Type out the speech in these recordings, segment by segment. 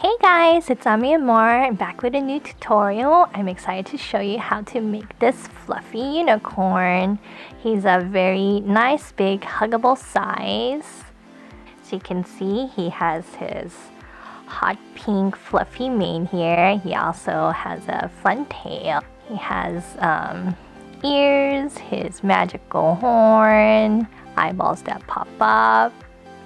Hey guys, it's Amour. I'm back with a new tutorial. I'm excited to show you how to make this fluffy unicorn. He's a very nice big huggable size. As you can see, he has his hot pink fluffy mane here. He also has a fun tail. He has ears, his magical horn, eyeballs that pop up,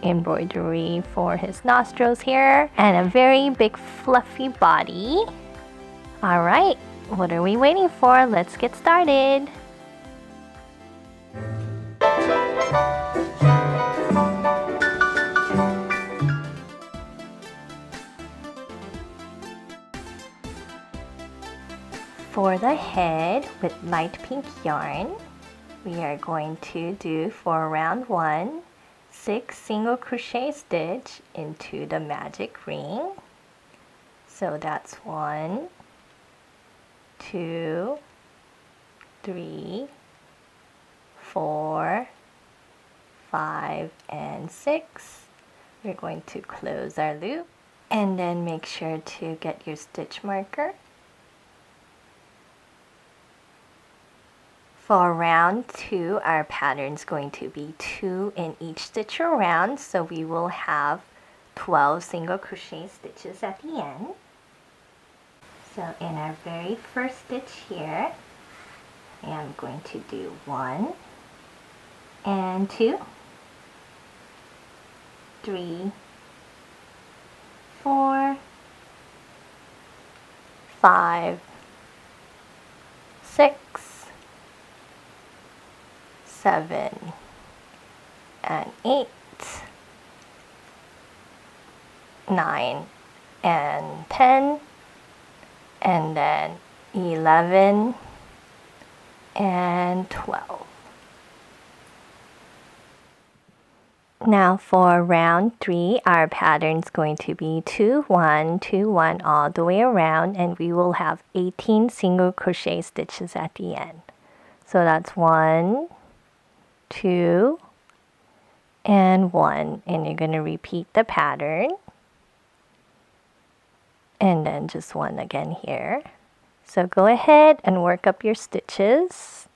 embroidery for his nostrils here, and a very big fluffy body. Alright, what are we waiting for? Let's get started! For the head with light pink yarn, we are going to do for round 1 6 single crochet stitch into the magic ring. So that's 1, 2, 3, 4, 5, and 6. We're going to close our loop and then make sure to get your stitch marker. For round 2, our pattern is going to be 2 in each stitch around, so we will have 12 single crochet stitches at the end. So in our very first stitch here, I am going to do 1 and 2, 3, 4, 5, 6, 7 and 8, 9 and 10, and then 11 and 12. Now for round 3, our pattern is going to be 2, 1, 2, 1 all the way around, and we will have 18 single crochet stitches at the end. So that's 1, 2, and 1, and you're going to repeat the pattern, and then just 1 again here. So go ahead and work up your stitches.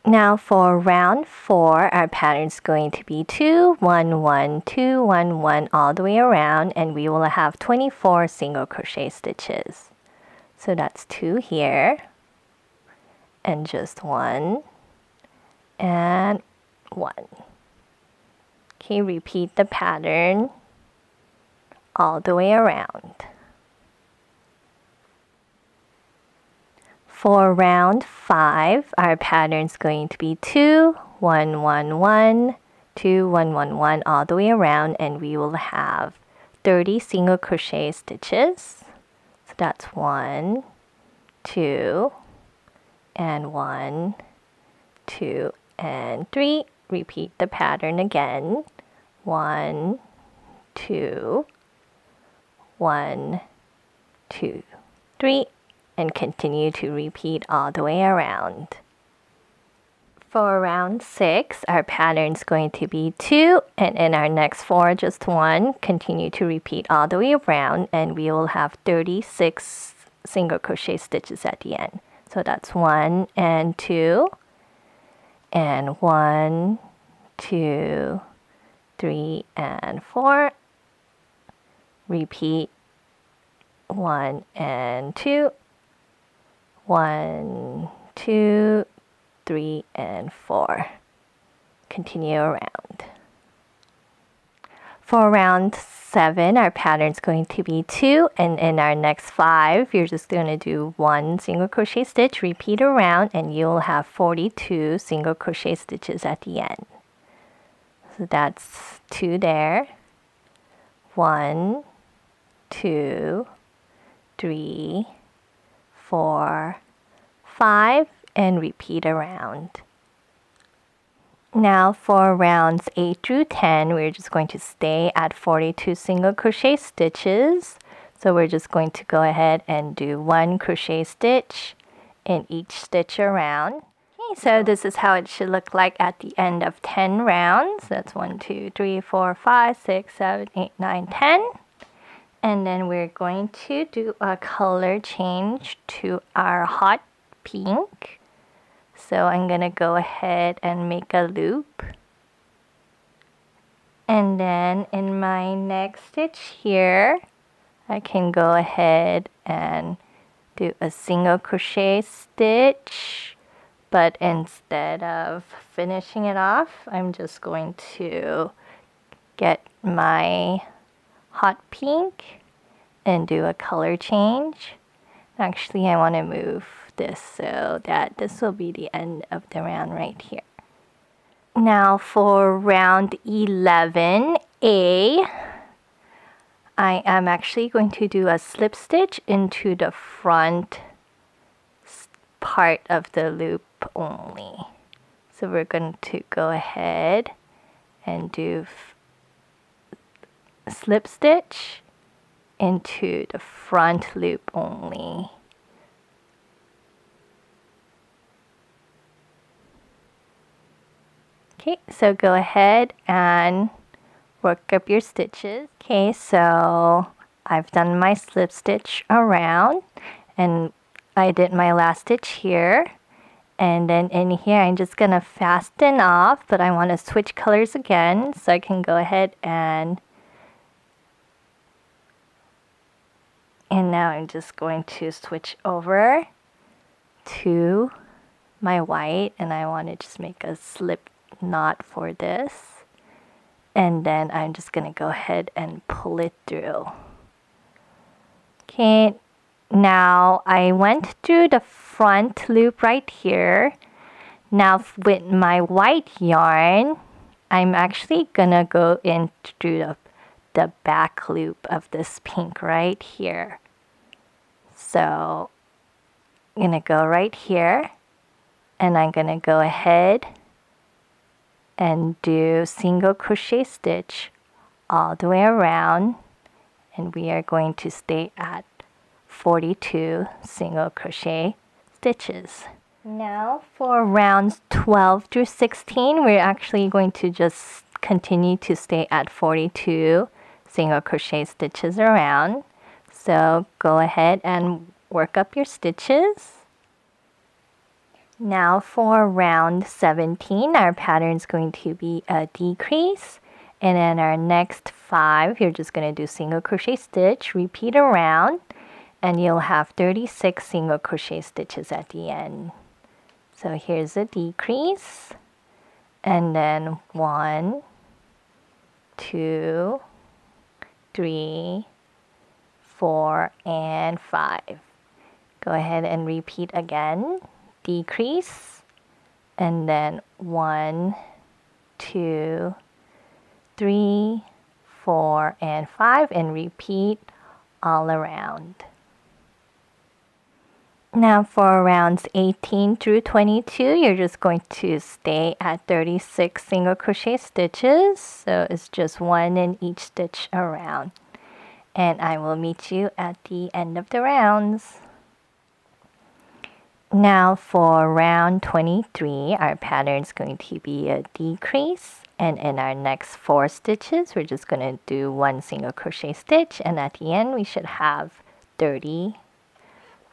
Now for round 4, our pattern is going to be 2, 1, 1, 2, 1, 1 all the way around, and we will have 24 single crochet stitches. So that's 2 here, and just 1 and 1. Okay, repeat the pattern all the way around. For round 5, our pattern is going to be 2, 1, 1, 1, 2, 1, 1, 1 all the way around, and we will have 30 single crochet stitches. So that's 1, 2, and 1, 2, and 3. Repeat the pattern again. 1, 2, 1, 2, 3, and continue to repeat all the way around. For round 6, our pattern is going to be 2, and in our next 4, just 1. Continue to repeat all the way around, and we will have 36 single crochet stitches at the end. So that's 1 and 2, and 1, 2, 3, and 4. Repeat 1 and 2, 1, 2, 3, and 4. Continue around. For round 7, our pattern is going to be 2, and in our next 5, you're just going to do 1 single crochet stitch, repeat around, and you'll have 42 single crochet stitches at the end. So that's 2 there. 1, 2, 3, 4, 5, and repeat around. Now for rounds 8 through 10, we're just going to stay at 42 single crochet stitches. So we're just going to go ahead and do 1 crochet stitch in each stitch around. So this is how it should look like at the end of 10 rounds. That's 1, 2, 3, 4, 5, 6, 7, 8, 9, 10. And then we're going to do a color change to our hot pink. So I'm going to go ahead and make a loop. And then in my next stitch here, I can go ahead and do a single crochet stitch. But instead of finishing it off, I'm just going to get my hot pink and do a color change. Actually, I want to move this so that this will be the end of the round right here. Now for round 11A, I am actually going to do a slip stitch into the front part of the loop only. So we're going to go ahead and do slip stitch into the front loop only. Okay, so go ahead and work up your stitches. Okay, so I've done my slip stitch around and I did my last stitch here. And then in here, I'm just going to fasten off, but I want to switch colors again. So I can go ahead and now I'm just going to switch over to my white. And I want to just make a slip knot for this. And then I'm just going to go ahead and pull it through. Okay. Now I went through the front loop right here. Now with my white yarn, I'm actually gonna go in through the back loop of this pink right here. So I'm gonna go right here and I'm gonna go ahead and do single crochet stitch all the way around, and we are going to stay at 42 single crochet stitches. Now for rounds 12 through 16, we're actually going to just continue to stay at 42 single crochet stitches around. So go ahead and work up your stitches. Now for round 17, our pattern is going to be a decrease. And then our next 5, you're just going to do single crochet stitch, repeat around, and you'll have 36 single crochet stitches at the end. So here's a decrease, and then 1, 2, 3, 4, and 5. Go ahead and repeat again, decrease, and then 1, 2, 3, 4, and 5, and repeat all around. Now for rounds 18 through 22, you're just going to stay at 36 single crochet stitches. So it's just 1 in each stitch around. And I will meet you at the end of the rounds. Now for round 23, our pattern is going to be a decrease. And in our next 4 stitches, we're just going to do 1 single crochet stitch. And at the end, we should have 30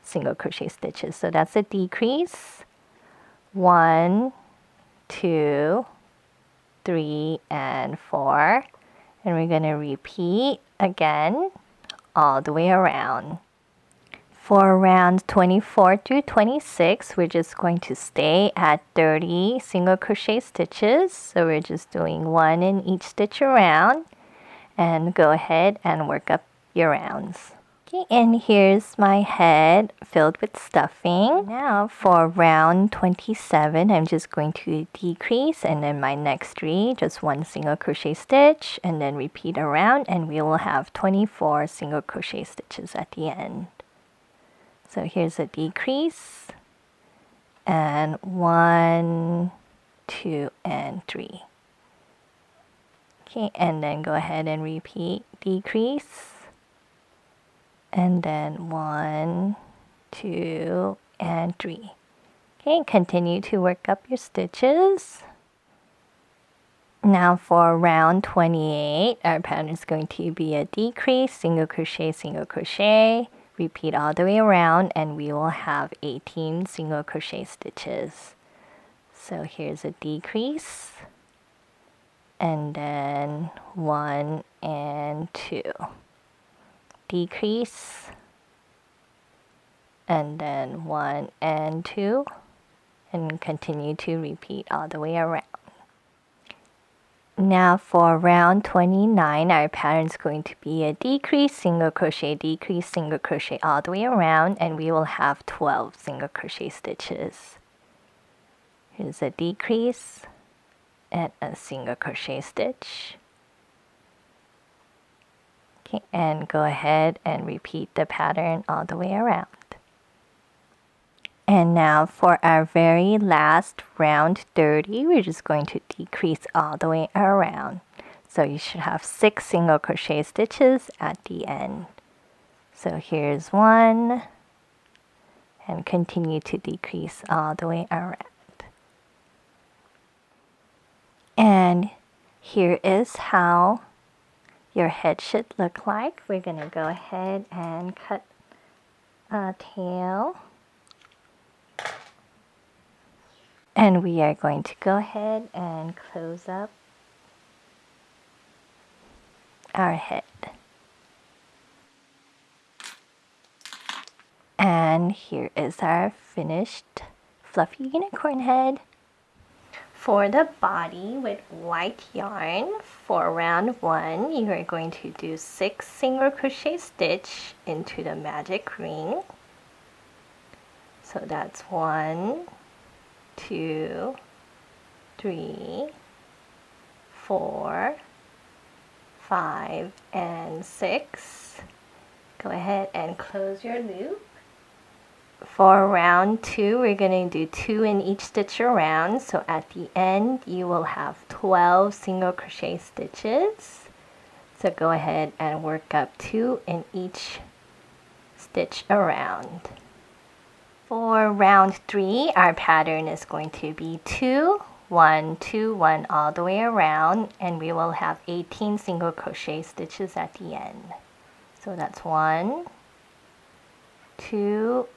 single crochet stitches. So that's a decrease. 1, 2, 3, and 4. And we're going to repeat again all the way around. For rounds 24 through 26, we're just going to stay at 30 single crochet stitches. So we're just doing 1 in each stitch around, and go ahead and work up your rounds. Okay, and here's my head filled with stuffing. Now for round 27, I'm just going to decrease, and then my next 3, just 1 single crochet stitch, and then repeat around, and we will have 24 single crochet stitches at the end. So here's a decrease, and 1, 2, and 3. Okay, and then go ahead and repeat, decrease, and then 1, 2, and 3. Okay, continue to work up your stitches. Now for round 28, our pattern is going to be a decrease, single crochet, repeat all the way around, and we will have 18 single crochet stitches. So here's a decrease, and then 1 and 2. Decrease, and then 1 and 2, and continue to repeat all the way around. Now for round 29, our pattern is going to be a decrease, single crochet all the way around, and we will have 12 single crochet stitches. Here's a decrease and a single crochet stitch. Okay, and go ahead and repeat the pattern all the way around. And now for our very last round 30, we're just going to decrease all the way around. So you should have 6 single crochet stitches at the end. So here's 1, and continue to decrease all the way around. And here is how your head should look like. We're going to go ahead and cut a tail. And we are going to go ahead and close up our head. And here is our finished fluffy unicorn head. For the body with white yarn, for round 1, you are going to do 6 single crochet stitch into the magic ring. So that's 1, 2, 3, 4, 5, and 6. Go ahead and close your loop. For round 2, we're going to do 2 in each stitch around. So at the end, you will have 12 single crochet stitches. So go ahead and work up 2 in each stitch around. For round 3, our pattern is going to be 2, 1, 2, 1 all the way around, and we will have 18 single crochet stitches at the end. So that's 1, 2,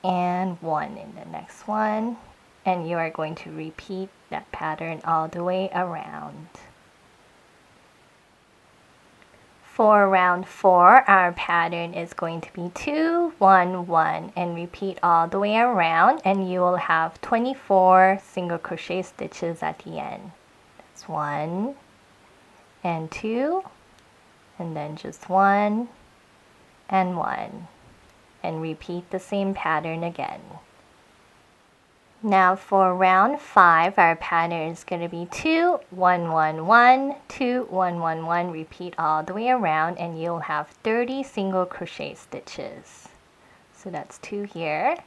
and 1 in the next one, and you are going to repeat that pattern all the way around. For round 4, our pattern is going to be 2, 1, 1, and repeat all the way around, and you will have 24 single crochet stitches at the end. That's 1 and 2, and then just 1 and 1, and repeat the same pattern again. Now for round 5, our pattern is going to be 2, 1, 1, 1, 2, 1, 1, 1, repeat all the way around, and you'll have 30 single crochet stitches. So that's 2 here,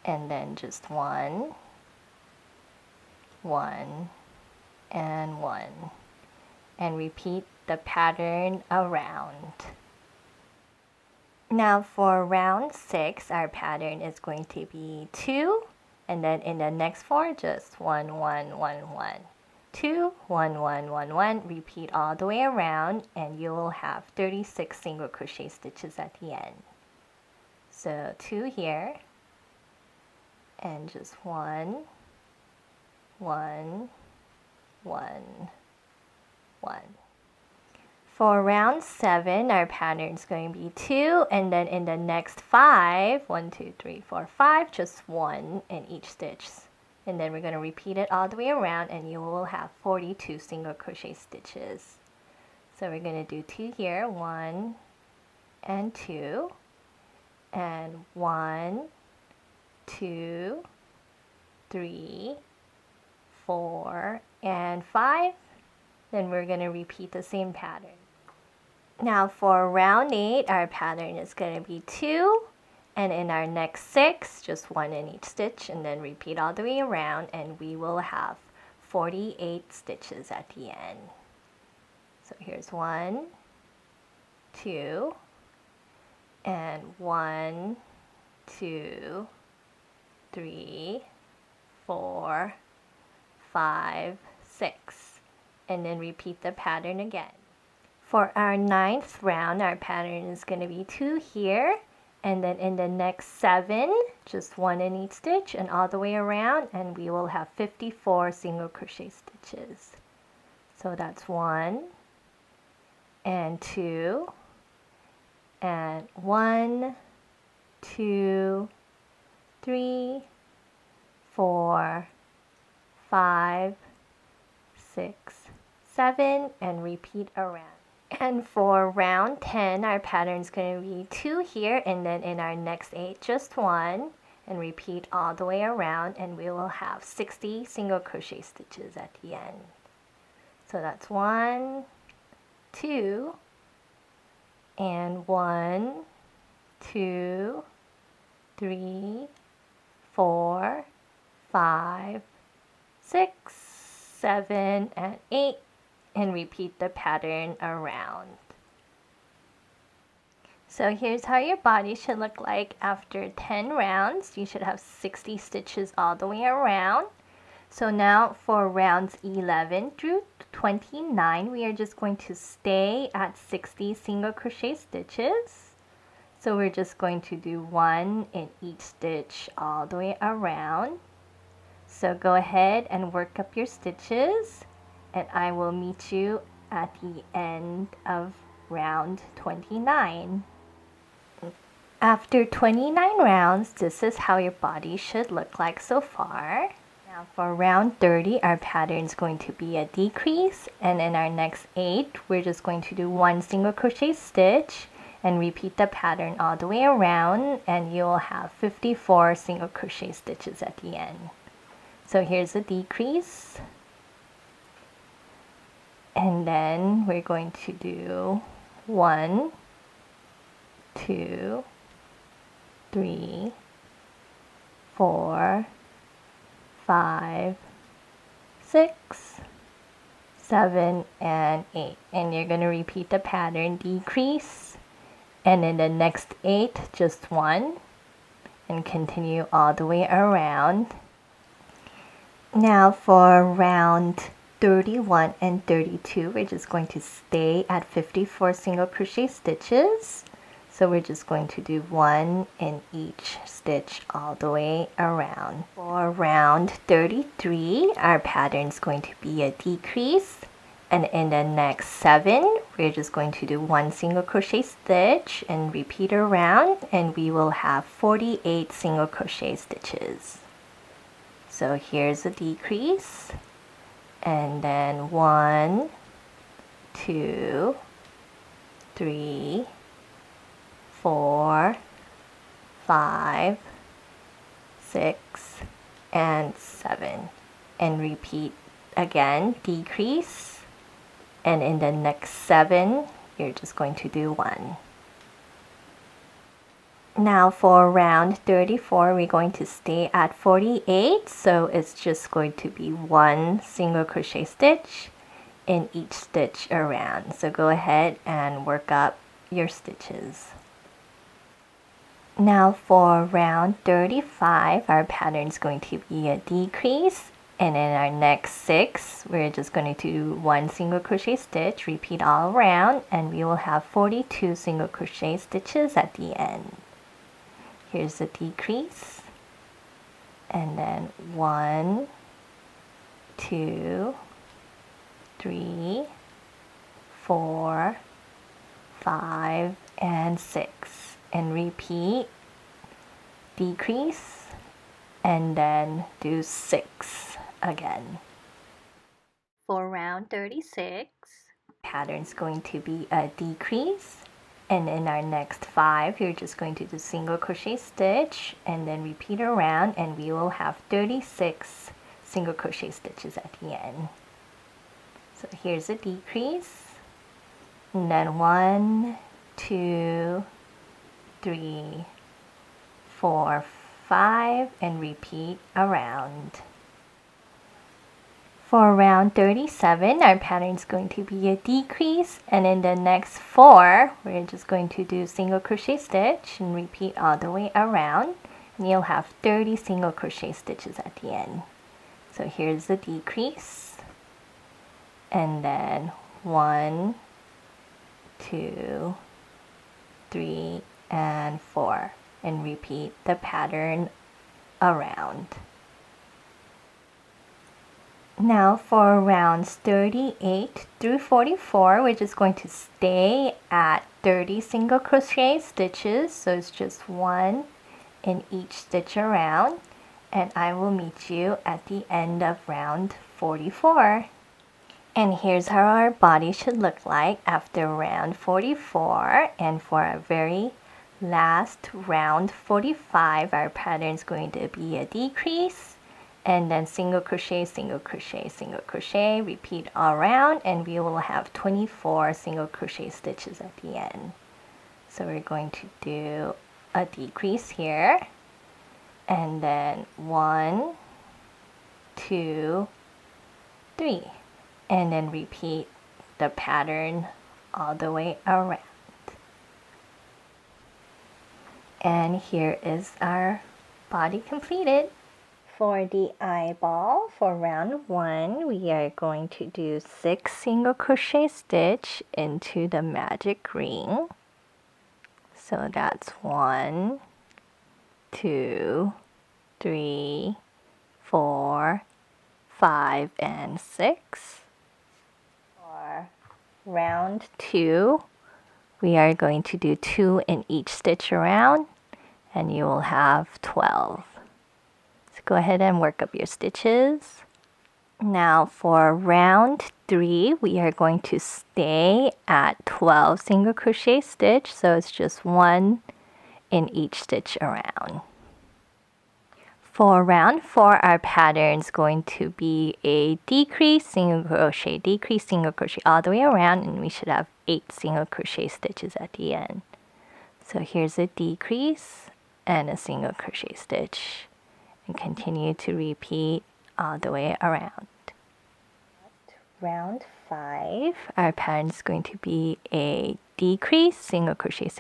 and then just 1, 1, and 1, and repeat the pattern around. Now for round 6, our pattern is going to be 2, and then in the next 4, just 1, 1, 1, 1, 2, 1, 1, 1, 1, repeat all the way around, and you will have 36 single crochet stitches at the end. So 2 here, and just 1, 1, 1, 1. For round 7, our pattern is going to be 2, and then in the next 5, 1, 2, 3, 4, 5, just 1 in each stitch. And then we're going to repeat it all the way around, and you will have 42 single crochet stitches. So we're going to do 2 here, 1 and 2, and 1, 2, 3, 4, and 5. Then we're going to repeat the same pattern. Now for round 8, our pattern is going to be 2, and in our next 6, just 1 in each stitch, and then repeat all the way around, and we will have 48 stitches at the end. So here's 1, 2, and 1, 2, 3, 4, 5, 6, and then repeat the pattern again. For our 9th round, our pattern is going to be 2 here, and then in the next 7, just 1 in each stitch and all the way around, and we will have 54 single crochet stitches. So that's 1 and 2 and 1, 2, 3, 4, 5, 6, 7, and repeat around. And for round 10, our pattern is going to be 2 here, and then in our next 8, just 1, and repeat all the way around, and we will have 60 single crochet stitches at the end. So that's 1, 2, and 1, 2, 3, 4, 5, 6, 7, and 8, and repeat the pattern around. So here's how your body should look like after 10 rounds. You should have 60 stitches all the way around. So now for rounds 11 through 29, we are just going to stay at 60 single crochet stitches. So we're just going to do 1 in each stitch all the way around. So go ahead and work up your stitches, and I will meet you at the end of round 29. After 29 rounds, this is how your body should look like so far. Now for round 30, our pattern is going to be a decrease, and in our next 8, we're just going to do 1 single crochet stitch and repeat the pattern all the way around, and you'll have 54 single crochet stitches at the end. So here's a decrease, and then we're going to do 1, 2, 3, 4, 5, 6, 7, and 8. And you're going to repeat the pattern decrease, and in the next 8, just 1, and continue all the way around. Now for round 31 and 32, we're just going to stay at 54 single crochet stitches. So we're just going to do 1 in each stitch all the way around. For round 33, our pattern is going to be a decrease, and in the next 7, we're just going to do 1 single crochet stitch and repeat around, and we will have 48 single crochet stitches. So here's a decrease, and then 1, 2, 3, 4, 5, 6, and 7, and repeat again, decrease, and in the next 7, you're just going to do 1. Now for round 34, we're going to stay at 48, so it's just going to be 1 single crochet stitch in each stitch around. So go ahead and work up your stitches. Now for round 35, our pattern is going to be a decrease, and in our next 6, we're just going to do 1 single crochet stitch, repeat all around, and we will have 42 single crochet stitches at the end. Here's the decrease, and then 1, 2, 3, 4, 5, and 6, and repeat, decrease, and then do 6 again. For round 36, pattern is going to be a decrease, and in our next 5, you're just going to do single crochet stitch and then repeat around, and we will have 36 single crochet stitches at the end. So here's a decrease, and then 1, 2, 3, 4, 5, and repeat around. For round 37, our pattern is going to be a decrease, and in the next 4, we're just going to do single crochet stitch and repeat all the way around, And you'll have 30 single crochet stitches at the end. So here's the decrease, and then 1, 2, 3, and 4, and repeat the pattern around. Now for rounds 38 through 44, we're just going to stay at 30 single crochet stitches, so it's just 1 in each stitch around, and I will meet you at the end of round 44. And here's how our body should look like after round 44. And for our very last round 45, our pattern is going to be a decrease, and then single crochet, single crochet, single crochet, repeat all around, and we will have 24 single crochet stitches at the end. So we're going to do a decrease here, and then 1, 2, 3, and then repeat the pattern all the way around. And here is our body completed. For the eyeball, for round 1, we are going to do 6 single crochet stitch into the magic ring. So that's 1, 2, 3, 4, 5, and 6. For round 2, we are going to do 2 in each stitch around, and you will have 12. So go ahead and work up your stitches. Now for round 3, we are going to stay at 12 single crochet stitch, so it's just 1 in each stitch around. For round 4, our pattern is going to be a decrease, single crochet all the way around, and we should have 8 single crochet stitches at the end. So here's a decrease and a single crochet stitch, and continue to repeat all the way around. Round 5, our pattern is going to be a decrease, single crochet,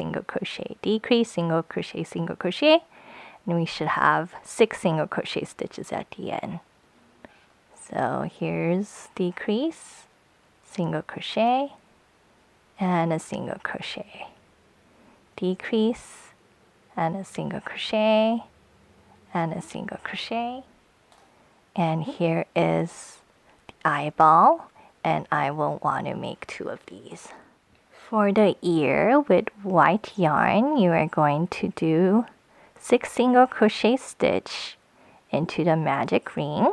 decrease, single crochet, and we should have 6 single crochet stitches at the end. So here's decrease, single crochet, and a single crochet, decrease, and a single crochet, and a single crochet. And here is the eyeball, and I will want to make 2 of these. For the ear with white yarn, you are going to do 6 single crochet stitch into the magic ring.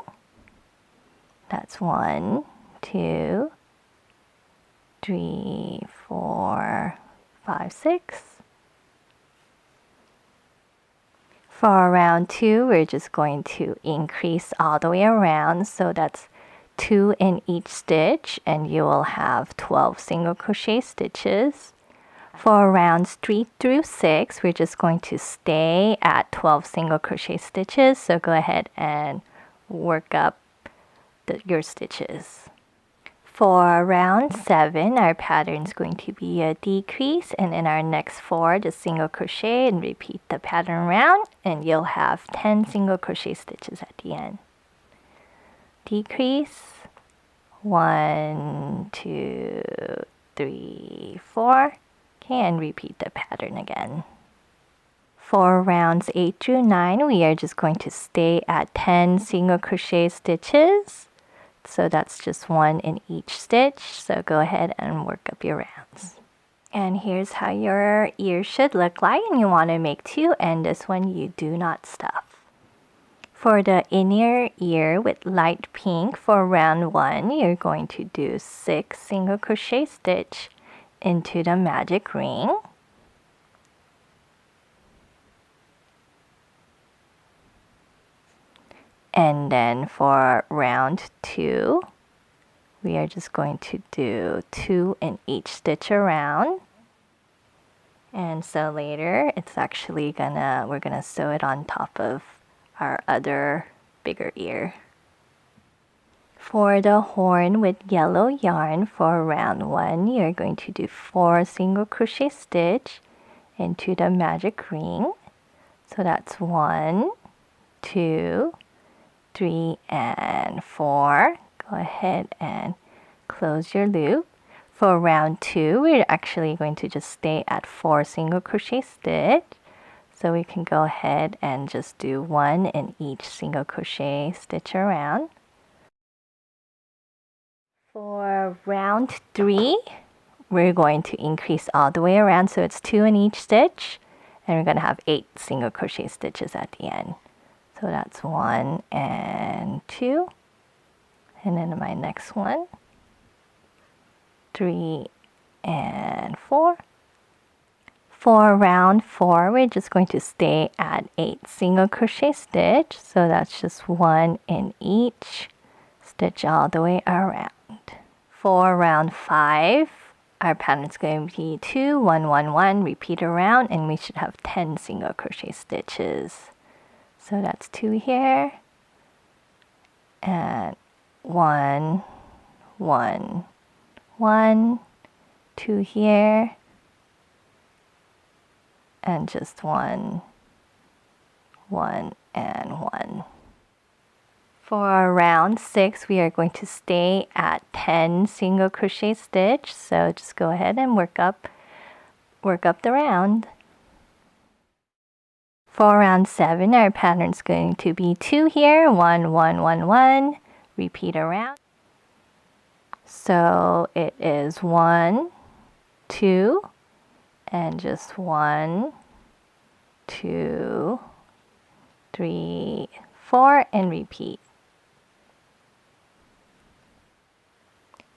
That's 1, 2, 3, 4, 5, 6. For round 2, we're just going to increase all the way around, so that's 2 in each stitch, and you will have 12 single crochet stitches. For rounds 3 through 6, we're just going to stay at 12 single crochet stitches, so go ahead and work up your stitches. For round 7, our pattern is going to be a decrease, and in our next 4, just single crochet and repeat the pattern around, and you'll have 10 single crochet stitches at the end. Decrease, 1, 2, 3, 4. Okay, and repeat the pattern again. For rounds 8 through 9, we are just going to stay at 10 single crochet stitches. So that's just 1 in each stitch. So go ahead and work up your rounds. And here's how your ear should look like. And you want to make 2, and this one you do not stuff. For the inner ear with light pink, for round 1, you're going to do 6 single crochet stitch into the magic ring. And then for round 2, we are just going to do 2 in each stitch around. And so later, it's actually we're gonna sew it on top of our other bigger ear. For the horn with yellow yarn, for round 1, you're going to do 4 single crochet stitch into the magic ring. So that's 1, 2, 3, and 4. Go ahead and close your loop. For round 2, we're actually going to just stay at 4 single crochet stitch. So we can go ahead and just do 1 in each single crochet stitch around. For round 3, we're going to increase all the way around, so it's 2 in each stitch, and we're going to have 8 single crochet stitches at the end. So that's 1 and 2, and then my next one, 3 and 4. For round 4, we're just going to stay at 8 single crochet stitch, so that's just 1 in each stitch all the way around. For round 5, our pattern is going to be 2, 1, 1, 1, repeat around, and we should have 10 single crochet stitches. So that's 2 here, and 1, 1, 1, 2 here, and just 1, 1, and 1. For round 6, we are going to stay at 10 single crochet stitch, so just go ahead and work up the round. For round 7, our pattern is going to be 2 here, 1, 1, 1, 1, repeat around. So it is 1, 2, and just 1, 2, 3, 4, and repeat.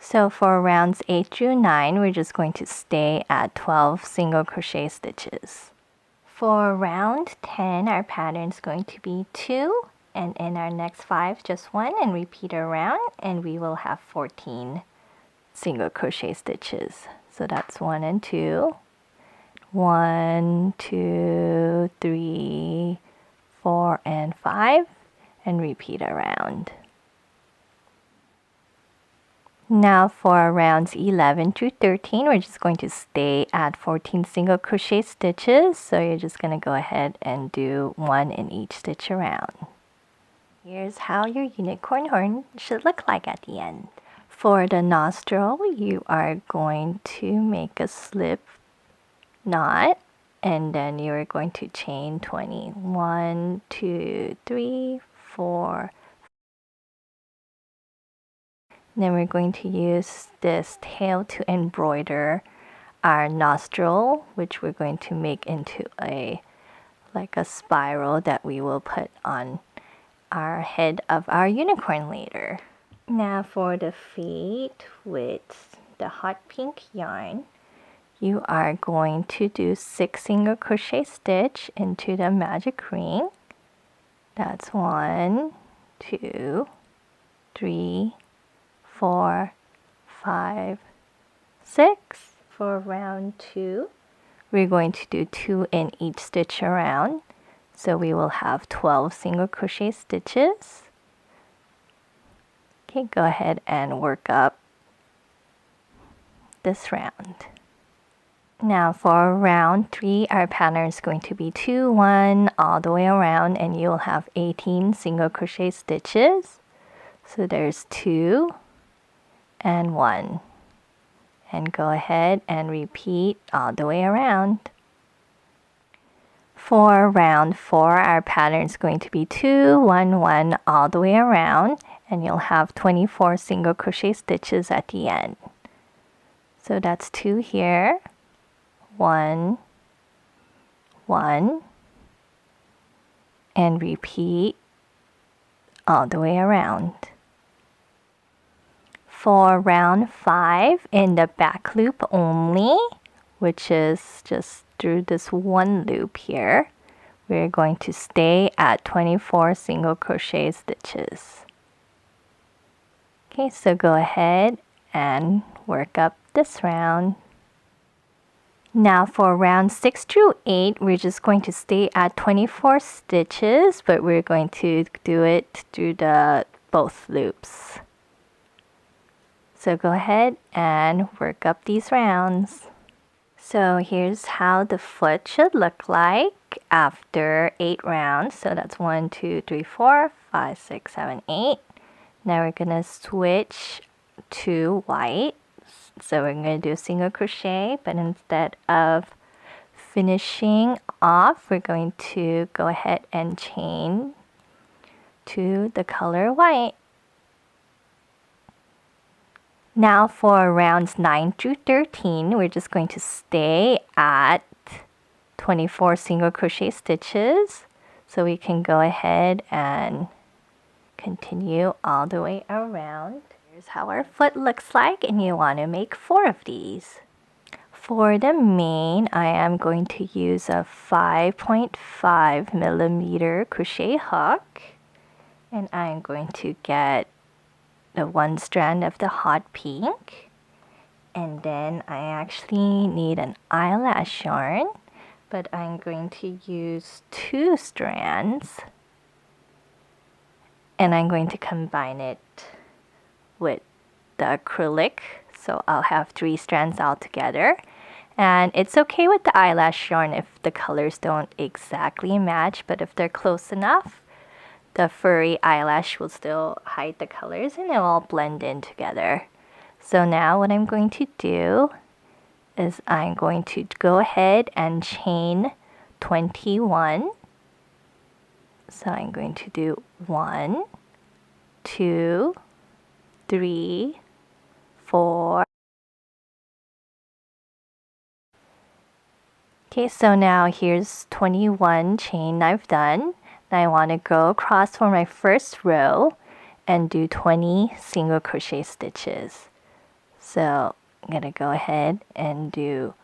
So for rounds 8 through 9, we're just going to stay at 12 single crochet stitches. For round 10, our pattern is going to be 2, and in our next 5, just 1, and repeat around, and we will have 14 single crochet stitches. So that's 1 and 2. 1, 2, 3, 4, and 5, and repeat around. Now for rounds 11 through 13, we're just going to stay at 14 single crochet stitches. So you're just going to go ahead and do 1 in each stitch around. Here's how your unicorn horn should look like at the end. For the nostril, you are going to make a slip knot, and then you are going to chain 20. 1, 2, 3, 4. Then we're going to use this tail to embroider our nostril, which we're going to make into like a spiral that we will put on our head of our unicorn later. Now for the feet with the hot pink yarn, you are going to do 6 single crochet stitch into the magic ring. That's 1, 2, 3, 4, 5, 6. For round 2, we're going to do 2 in each stitch around. So we will have 12 single crochet stitches. Okay, go ahead and work up this round. Now for round 3, our pattern is going to be 2, 1 all the way around, and you'll have 18 single crochet stitches. So there's 2 and 1, and go ahead and repeat all the way around. For round 4, our pattern is going to be 2, 1, 1 all the way around, and you'll have 24 single crochet stitches at the end. So that's 2 here, 1, 1, and repeat all the way around. For round 5, in the back loop only, which is just through this one loop here, we're going to stay at 24 single crochet stitches. Okay, so go ahead and work up this round. Now for round 6 through 8, we're just going to stay at 24 stitches, but we're going to do it through the both loops. So go ahead and work up these rounds. So here's how the foot should look like. after 8 rounds. So that's 1, 2, 3, 4, 5, 6, 7, 8. Now we're gonna switch to white. So we're gonna do a single crochet, but instead of finishing off, we're going to go ahead and chain to the color white. Now for rounds 9 through 13, we're just going to stay at 24 single crochet stitches. So we can go ahead and continue all the way around. Here's how our foot looks like, and you want to make 4 of these. For the mane, I am going to use a 5.5 millimeter crochet hook, and I'm going to get the one strand of the hot pink, and then I actually need an eyelash yarn, but I'm going to use 2 strands, and I'm going to combine it with the acrylic, so I'll have 3 strands all together. And it's okay with the eyelash yarn if the colors don't exactly match, but if they're close enough, the furry eyelash will still hide the colors and it will all blend in together. So now what I'm going to do is I'm going to go ahead and chain 21. So I'm going to do 1, 2, 3, 4. Okay, so now here's 21 chain I've done. Now I want to go across for my first row and do 20 single crochet stitches. So I'm going to go ahead and do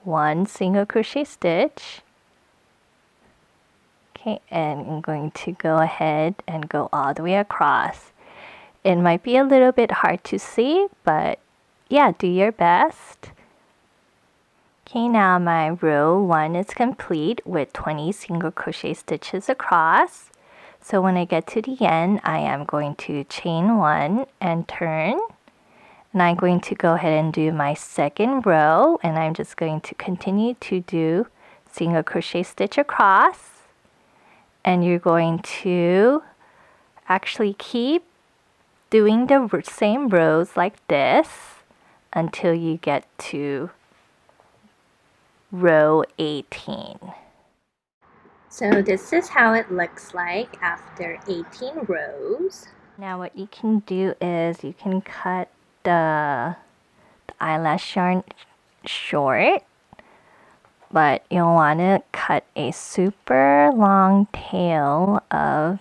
1 single crochet stitch. Okay, and I'm going to go ahead and go all the way across. It might be a little bit hard to see, but yeah, do your best. Okay, now my row 1 is complete with 20 single crochet stitches across. So when I get to the end, I am going to chain 1 and turn. And I'm going to go ahead and do my second row, and I'm just going to continue to do single crochet stitch across. And you're going to actually keep doing the same rows like this until you get to row 18. So this is how it looks like after 18 rows. Now what you can do is you can cut the eyelash yarn short, but you'll want to cut a super long tail of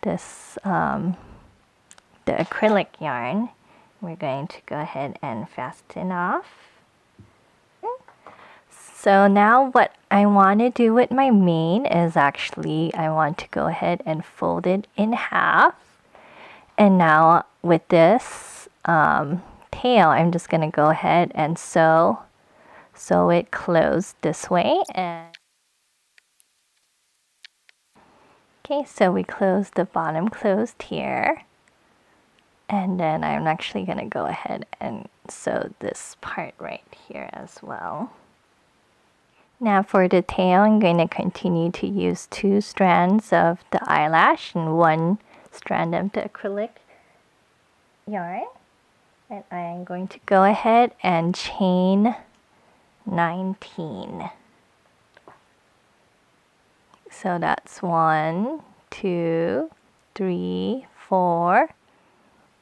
this the acrylic yarn. We're going to go ahead and fasten off. So now what I want to do with my mane is actually I want to go ahead and fold it in half. And now with this tail, I'm just going to go ahead and sew it closed this way. And okay, so we close the bottom closed here. And then I'm actually going to go ahead and sew this part right here as well. Now for the tail, I'm going to continue to use 2 strands of the eyelash and 1 strand of the acrylic yarn. And I'm going to go ahead and chain 19. So that's 1, 2, 3, 4.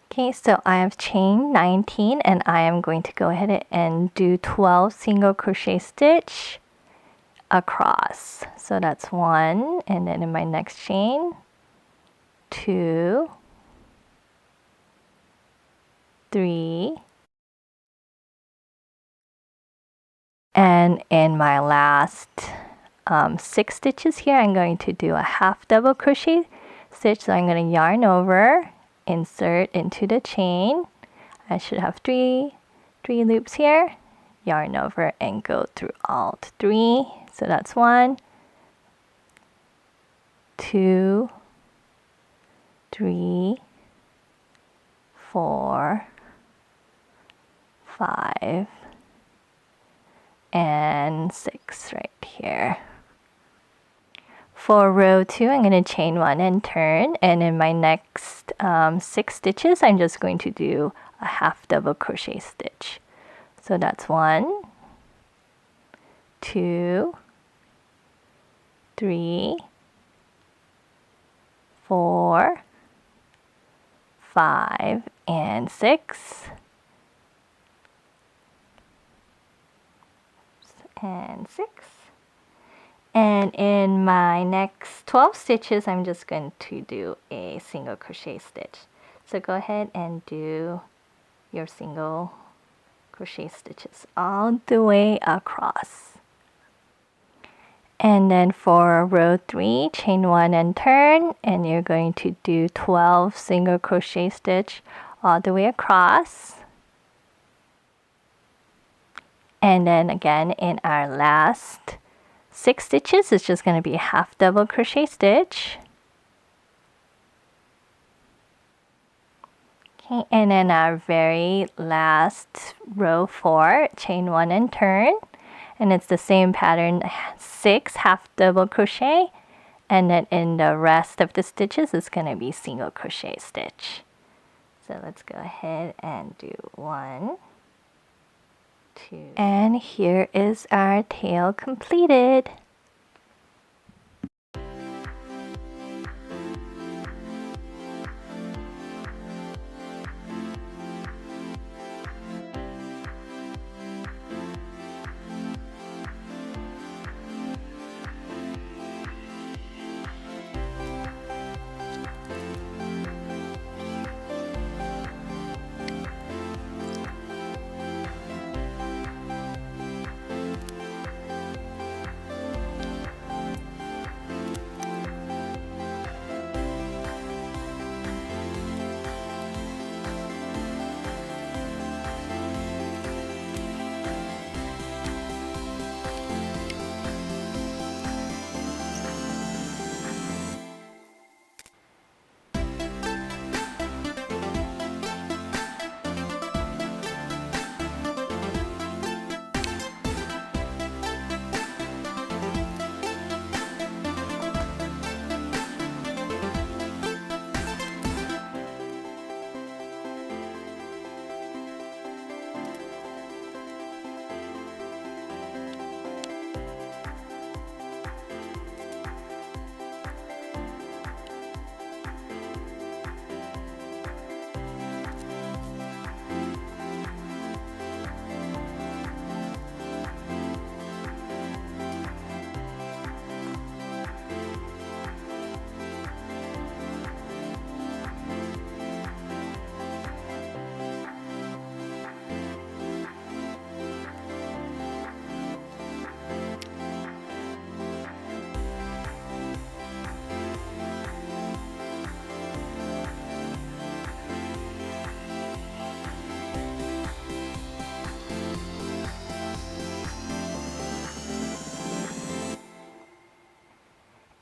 Okay, so I have chained 19 and I am going to go ahead and do 12 single crochet stitch across. So that's 1, and then in my next chain 2, 3, and in my last 6 stitches here I'm going to do a half double crochet stitch. So I'm going to yarn over, insert into the chain. I should have 3 loops here, yarn over and go through all 3. So that's 1, 2, 3, 4, 5, and 6 right here. For row 2, I'm going to chain 1 and turn, and in my next 6 stitches, I'm just going to do a half double crochet stitch. So that's 1, 2, 3, 4, 5, and 6, and 6. And in my next 12 stitches, I'm just going to do a single crochet stitch. So go ahead and do your single crochet stitches all the way across. And then for row 3, chain 1 and turn, and you're going to do 12 single crochet stitch all the way across. And then again in our last 6 stitches, it's just going to be a half double crochet stitch. Okay, and then our very last row 4, chain 1 and turn, and it's the same pattern, 6 half double crochet, and then in the rest of the stitches it's going to be single crochet stitch. So let's go ahead and do 1, 2, and here is our tail completed.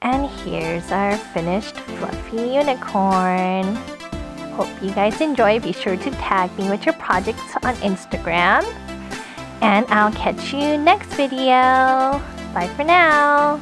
And here's our finished fluffy unicorn. Hope you guys enjoy. Be sure to tag me with your projects on Instagram. And I'll catch you next video. Bye for now.